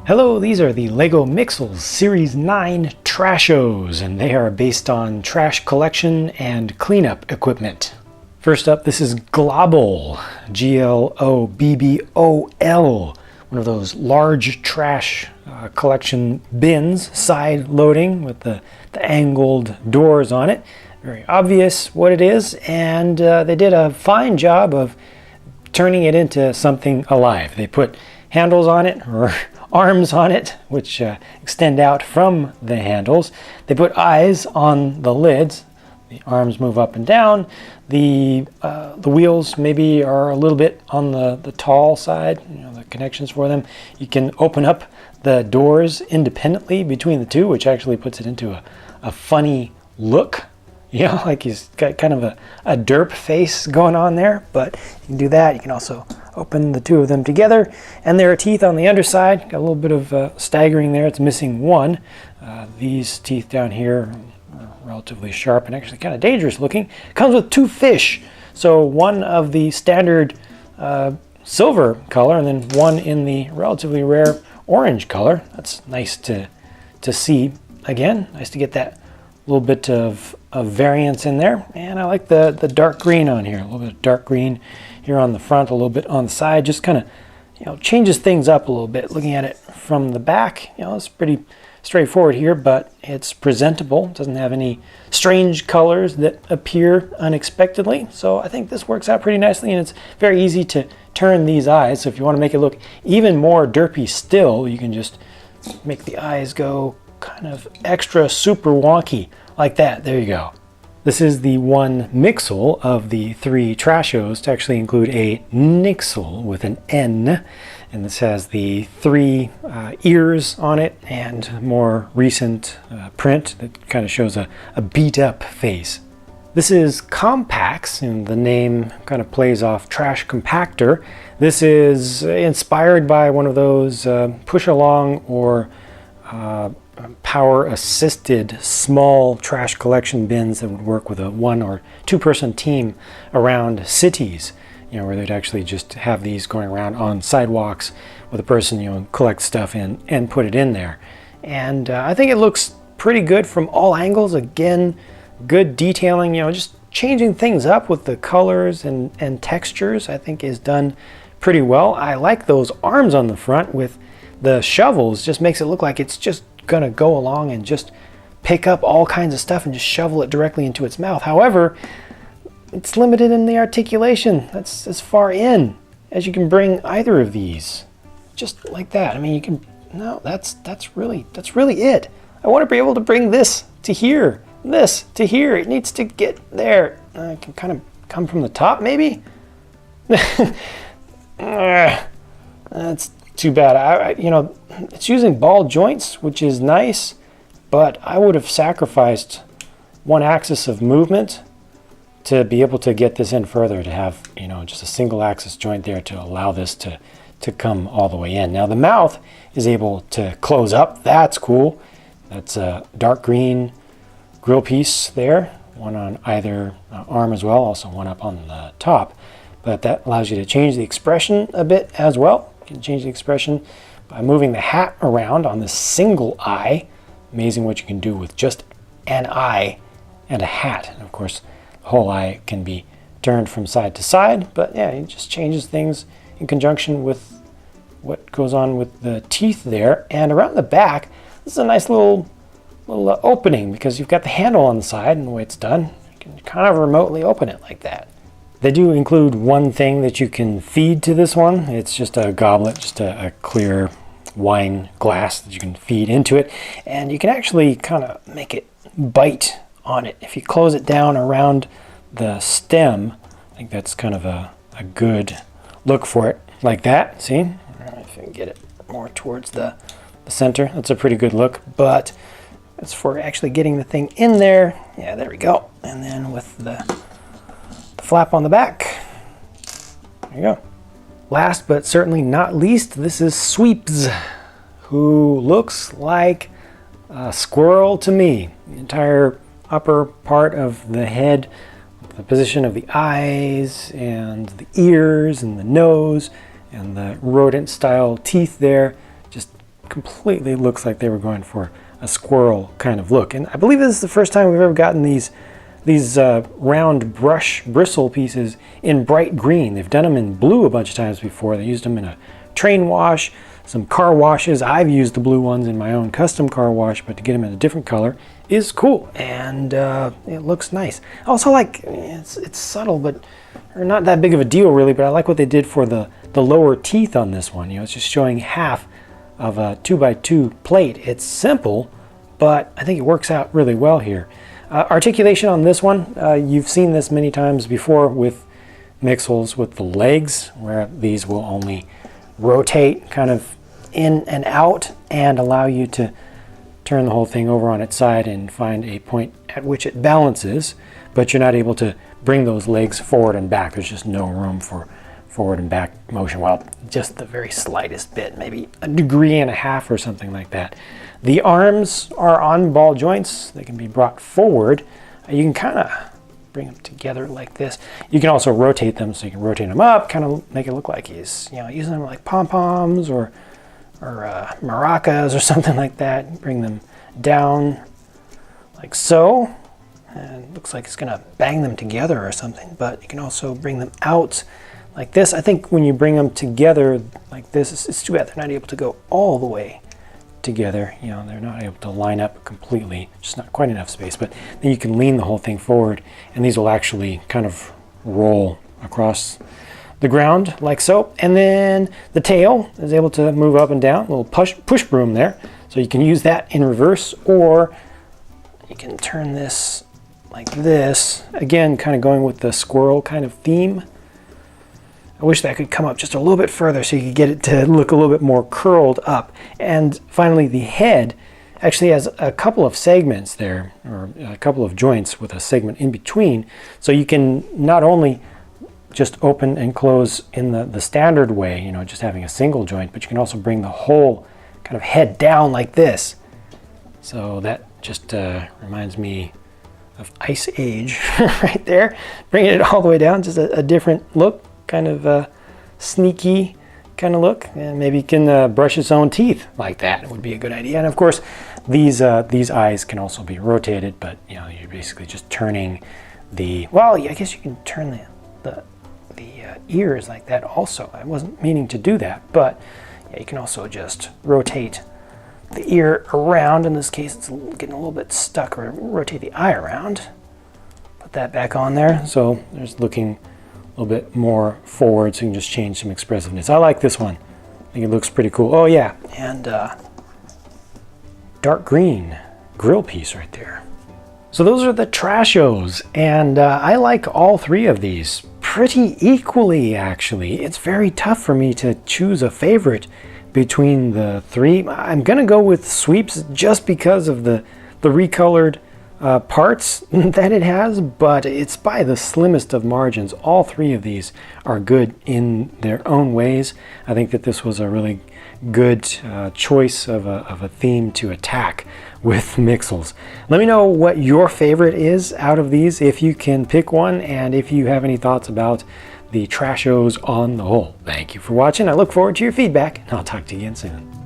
Hello, these are the LEGO Mixels Series 9 Trashoz, and they are based on trash collection and cleanup equipment. First up, this is Gobbol, Globbol, one of those large trash collection bins, side loading with the angled doors on it. Very obvious what it is, and they did a fine job of turning it into something alive. They put handles on it, or arms on it, which extend out from the handles. They put eyes on the lids. The arms move up and down. The wheels maybe are a little bit on the tall side, the connections for them. You can open up the doors independently between the two, which actually puts it into a funny look. Like he's got kind of a derp face going on there, but you can do that. You can also open the two of them together, and there are teeth on the underside. Got a little bit of staggering there. It's missing one. These teeth down here are relatively sharp and actually kind of dangerous looking. Comes with two fish, so one of the standard silver color and then one in the relatively rare orange color. That's nice to see. Again, nice to get that little bit of variance in there, and I like the dark green on here. A little bit of dark green here on the front, a little bit on the side, just kind of changes things up a little bit. Looking at it from the back, it's pretty straightforward here, but it's presentable. It doesn't have any strange colors that appear unexpectedly, so I think this works out pretty nicely, and it's very easy to turn these eyes. So if you want to make it look even more derpy still, you can just make the eyes go kind of extra super wonky like that. There you go. This is the one Mixel of the three Trashos to actually include a Nixel with an N, and this has the three ears on it and more recent print that kind of shows a beat up face. This is Compax, and the name kind of plays off trash compactor. This is inspired by one of those push along or power assisted small trash collection bins that would work with a 1 or 2 person team around cities, where they'd actually just have these going around on sidewalks with a person, collect stuff and put it in there. And I think it looks pretty good from all angles. Again, good detailing, just changing things up with the colors and textures, I think is done pretty well. I like those arms on the front with the shovels. Just makes it look like it's just gonna go along and just pick up all kinds of stuff and just shovel it directly into its mouth. However, it's limited in the articulation. That's as far in as you can bring either of these, just like that. I mean, you can, no, that's really it. I want to be able to bring this to here, this to here. It needs to get there. I can kind of come from the top, maybe. That's too bad. It's using ball joints, which is nice, but I would have sacrificed one axis of movement to be able to get this in further, to have, just a single axis joint there to allow this to come all the way in. Now the mouth is able to close up. That's cool. That's a dark green grill piece there, one on either arm as well, also one up on the top. But that allows you to change the expression a bit as well. You can change the expression by moving the hat around on this single eye. Amazing what you can do with just an eye and a hat. And of course, the whole eye can be turned from side to side, but yeah, it just changes things in conjunction with what goes on with the teeth there. And around the back, this is a nice little opening, because you've got the handle on the side, and the way it's done, you can kind of remotely open it like that. They do include one thing that you can feed to this one. It's just a goblet, just a clear wine glass that you can feed into it. And you can actually kind of make it bite on it. If you close it down around the stem, I think that's kind of a good look for it, like that. See? I don't know if I can get it more towards the center. That's a pretty good look, but as for actually getting the thing in there, yeah, there we go. And then with the flap on the back, there you go. Last but certainly not least, this is Sweepz, who looks like a squirrel to me. The entire upper part of the head, the position of the eyes and the ears and the nose and the rodent style teeth there, just completely looks like they were going for a squirrel kind of look. And I believe this is the first time we've ever gotten these round brush bristle pieces in bright green. They've done them in blue a bunch of times before. They used them in a train wash, some car washes. I've used the blue ones in my own custom car wash, but to get them in a different color is cool, and it looks nice. I also like, it's subtle, but or not that big of a deal really, but I like what they did for the lower teeth on this one. You know, it's just showing half of a 2x2 plate. It's simple, but I think it works out really well here. Articulation on this one, you've seen this many times before with Mixels with the legs, where these will only rotate kind of in and out and allow you to turn the whole thing over on its side and find a point at which it balances, but you're not able to bring those legs forward and back. There's just no room for forward and back motion. Well, just the very slightest bit, maybe 1.5 degrees or something like that. The arms are on ball joints. They can be brought forward. You can kind of bring them together like this. You can also rotate them, so you can rotate them up, kind of make it look like he's, you know, using them like pom-poms or maracas or something like that. Bring them down like so, and it looks like it's gonna bang them together or something, but you can also bring them out like this. I think when you bring them together like this, it's too bad they're not able to go all the way together. You know, they're not able to line up completely, just not quite enough space, but then you can lean the whole thing forward, and these will actually kind of roll across the ground like so. And then the tail is able to move up and down, a little push broom there, so you can use that in reverse, or you can turn this like this, again kind of going with the squirrel kind of theme. I wish that could come up just a little bit further so you could get it to look a little bit more curled up. And finally, the head actually has a couple of segments there, or a couple of joints with a segment in between, so you can not only just open and close in the standard way, you know, just having a single joint, but you can also bring the whole kind of head down like this. So that just reminds me of Ice Age right there. Bringing it all the way down, just a different look, kind of a sneaky kind of look. And maybe you can brush its own teeth like that. It would be a good idea. And of course, these eyes can also be rotated, but you know, you're basically just turning the, well, I guess you can turn the ears like that also. I wasn't meaning to do that, but yeah, you can also just rotate the ear around. In this case, it's getting a little bit stuck, or rotate the eye around. Put that back on there. So there's looking a little bit more forward, so you can just change some expressiveness. I like this one. I think it looks pretty cool. Oh yeah, and dark green grill piece right there. So those are the Trashoz, and I like all three of these pretty equally, actually. It's very tough for me to choose a favorite between the three. I'm gonna go with Sweepz just because of the recolored parts that it has, but it's by the slimmest of margins. All three of these are good in their own ways. I think that this was a really good choice of a theme to attack with Mixels. Let me know what your favorite is out of these, if you can pick one, and if you have any thoughts about the Trashoz on the whole. Thank you for watching. I look forward to your feedback, and I'll talk to you again soon.